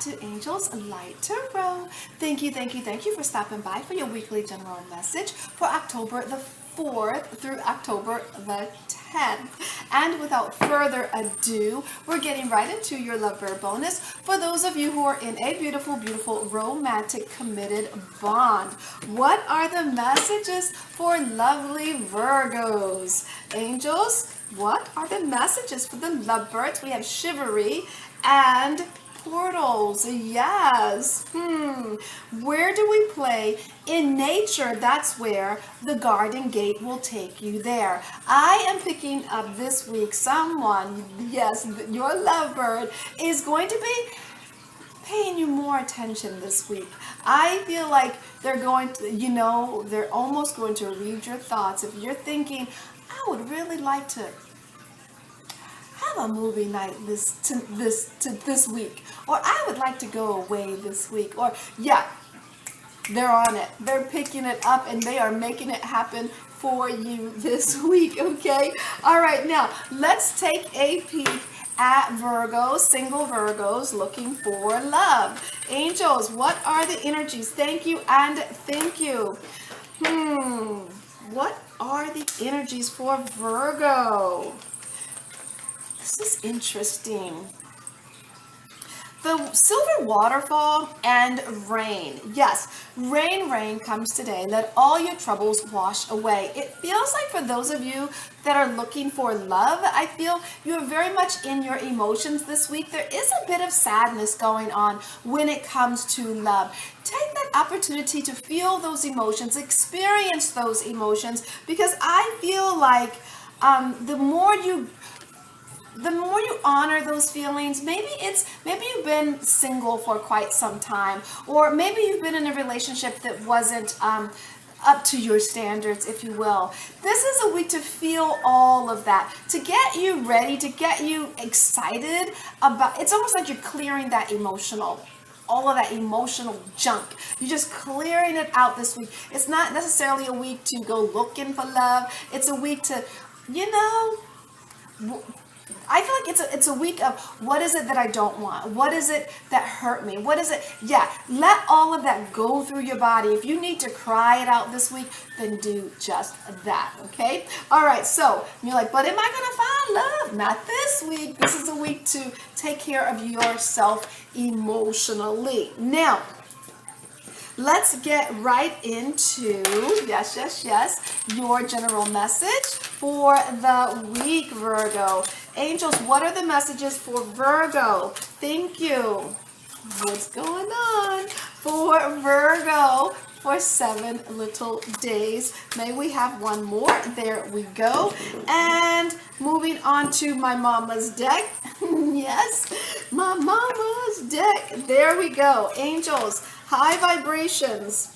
to Angel's Light Tarot. Thank you for stopping by for your weekly general message for October the 4th through October the 10th. And without further ado, we're getting right into your Lovebird bonus for those of you who are in a beautiful, beautiful, romantic, committed bond. What are the messages for lovely Virgos? Angels, what are the messages for the lovebirds? We have chivalry and portals. Yes. Where do we play? In nature, that's where the garden gate will take you there. I am picking up this week someone, yes, your lovebird is going to be paying you more attention this week. I feel like they're going to, they're almost going to read your thoughts. If you're thinking, I would really like to have a movie night this week, or I would like to go away this week, or yeah, they're on it. They're picking it up and they are making it happen for you this week, okay? All right, now let's take a peek at Virgos, single Virgos looking for love. Angels, what are the energies? Thank you and thank you. What are the energies for Virgo? This is interesting. The silver waterfall and rain. Yes, rain comes today. Let all your troubles wash away. It feels like for those of you that are looking for love, I feel you're very much in your emotions this week. There is a bit of sadness going on when it comes to love. Take that opportunity to feel those emotions, experience those emotions, because I feel like the more you honor those feelings, maybe you've been single for quite some time, or maybe you've been in a relationship that wasn't up to your standards, if you will. This is a week to feel all of that, to get you ready, to get you excited about. It's almost like you're clearing that all of that emotional junk. You're just clearing it out this week. It's not necessarily a week to go looking for love. It's a week to, I feel like it's a week of what is it that I don't want? What is it that hurt me? What is it? Yeah, let all of that go through your body. If you need to cry it out this week, then do just that, okay? All right, so you're like, but am I going to find love? Not this week. This is a week to take care of yourself emotionally. Now, let's get right into, yes, your general message for the week, Virgo. Angels, what are the messages for Virgo? Thank you. What's going on for Virgo for 7 little days? May we have one more? There we go. And moving on to my mama's deck. Yes, my mama's deck. There we go. Angels, high vibrations.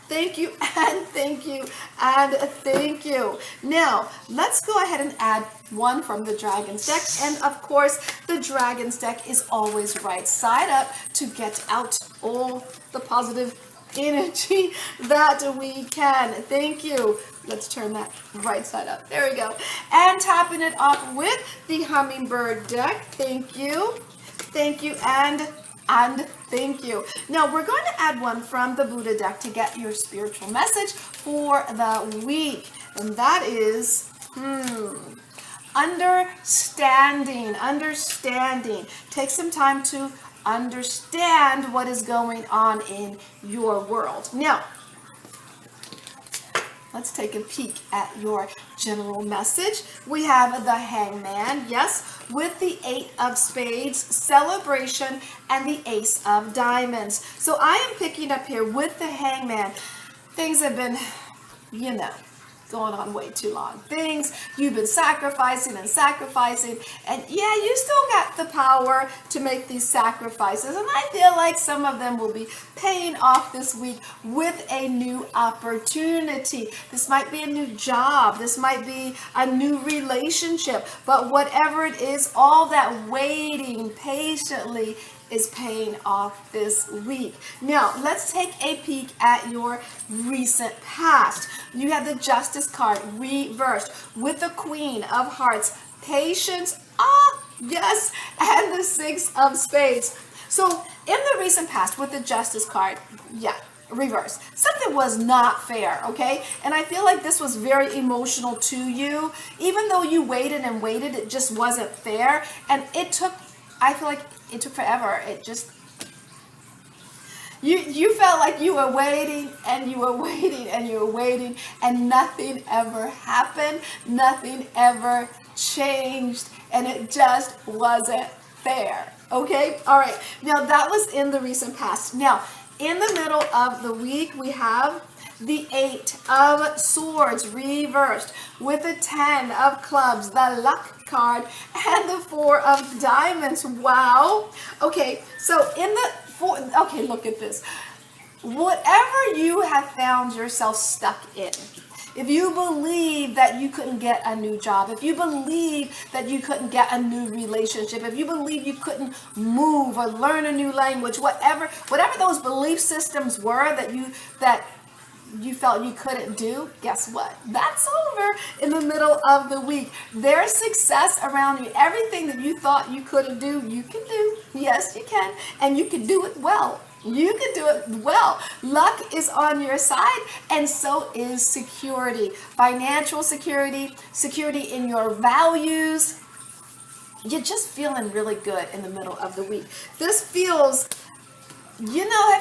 Thank you and thank you and thank you. Now, let's go ahead and add one from the Dragon's deck. And of course, the Dragon's deck is always right side up to get out all the positive energy that we can. Thank you. Let's turn that right side up. There we go. And topping it off with the Hummingbird deck. Thank you. Thank you and thank you. Now we're going to add one from the Buddha deck to get your spiritual message for the week. And that is understanding. Take some time to understand what is going on in your world. Now, let's take a peek at your general message. We have the Hangman, yes, with the 8 of Spades, celebration, and the Ace of Diamonds. So I am picking up here with the Hangman. Things have been, going on way too long. You've been sacrificing, and yeah, you still got the power to make these sacrifices, and I feel like some of them will be paying off this week with a new opportunity. This might be a new job, this might be a new relationship, but whatever it is, all that waiting patiently is paying off this week. Now, let's take a peek at your recent past. You have the Justice card reversed with the Queen of Hearts, patience, yes, and the 6 of Spades. So in the recent past with the Justice card, yeah, reverse, something was not fair, okay? And I feel like this was very emotional to you. Even though you waited and waited, it just wasn't fair. And it took, I feel like it took forever. It just, you felt like you were waiting and you were waiting and you were waiting and nothing ever happened. Nothing ever changed, and it just wasn't fair, okay? All right, now that was in the recent past. Now, in the middle of the week, we have the 8 of Swords reversed with the 10 of Clubs, the Luck card, and the 4 of Diamonds. Wow. Okay, so in the okay, look at this. Whatever you have found yourself stuck in, if you believe that you couldn't get a new job, if you believe that you couldn't get a new relationship, if you believe you couldn't move or learn a new language, whatever those belief systems were that you felt you couldn't do, guess what? That's over in the middle of the week. There's success around you. Everything that you thought you couldn't do, you can do. Yes, you can. And you can do it well. You can do it well. Luck is on your side, and so is security. Financial security, security in your values. You're just feeling really good in the middle of the week. This feels, you know,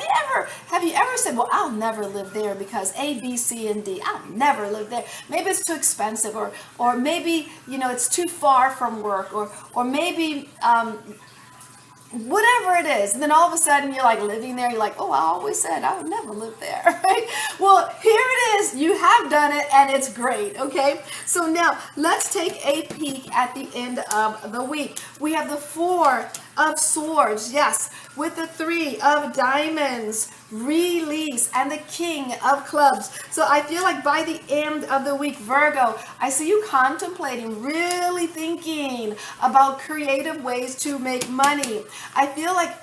have you ever said, well, I'll never live there because A, B, C, and D. I'll never live there. Maybe it's too expensive, or maybe, you know, it's too far from work, or maybe whatever it is. And then all of a sudden you're like living there. You're like, oh, I always said I would never live there, right? Well, here it is. You have done it, and it's great, okay? So now let's take a peek at the end of the week. We have the 4 of Swords, yes, with the 3 of Diamonds, release, and the King of Clubs. So I feel like by the end of the week, Virgo, I see you contemplating, really thinking about creative ways to make money. I feel like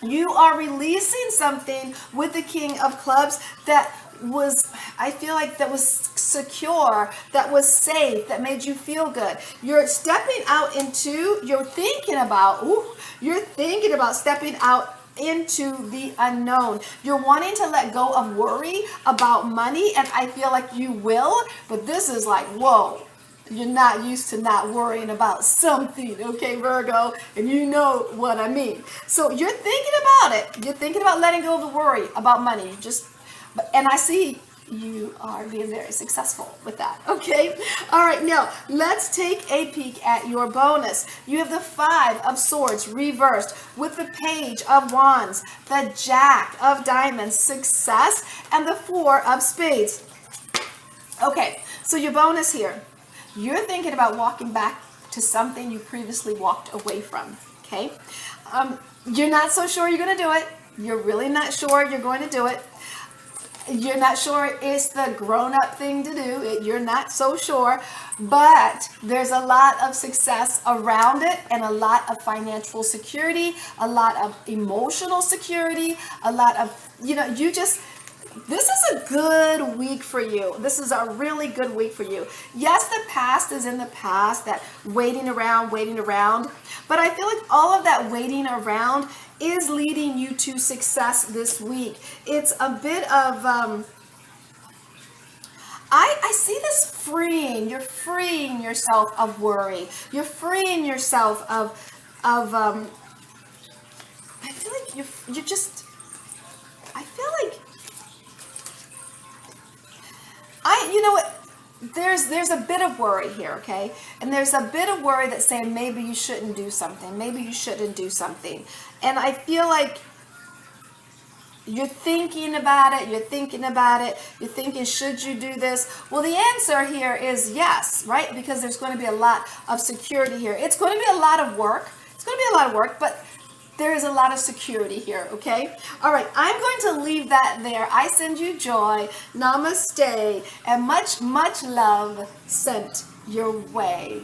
you are releasing something with the King of Clubs that was, I feel like that was secure, that was safe, that made you feel good. You're stepping out into, you're thinking about stepping out into the unknown. You're wanting to let go of worry about money, and I feel like you will, but this is like, whoa, you're not used to not worrying about something, okay, Virgo, and you know what I mean. So you're thinking about it. You're thinking about letting go of the worry about money. And I see you are being very successful with that, okay? All right, now let's take a peek at your bonus. You have the 5 of Swords reversed with the Page of Wands, the Jack of Diamonds, success, and the 4 of Spades. Okay, so your bonus here, you're thinking about walking back to something you previously walked away from, okay? You're not so sure you're going to do it. You're really not sure you're going to do it. You're not sure it's the grown-up thing to do. You're not so sure, but there's a lot of success around it, and a lot of financial security, a lot of emotional security, a lot of, you know, this is a good week for you. This is a really good week for you. Yes, the past is in the past, that waiting around, but I feel like all of that waiting around is leading you to success this week. It's a bit of, I see this freeing. You're freeing yourself of worry. You're freeing yourself of I feel like you're just, I feel like, you know what, there's a bit of worry here, okay? And there's a bit of worry that's saying maybe you shouldn't do something. Maybe you shouldn't do something. And I feel like you're thinking about it. You're thinking, should you do this? Well, the answer here is yes, right? Because there's going to be a lot of security here. It's going to be a lot of work. But there is a lot of security here, okay? All right, I'm going to leave that there. I send you joy, namaste, and much, much love sent your way.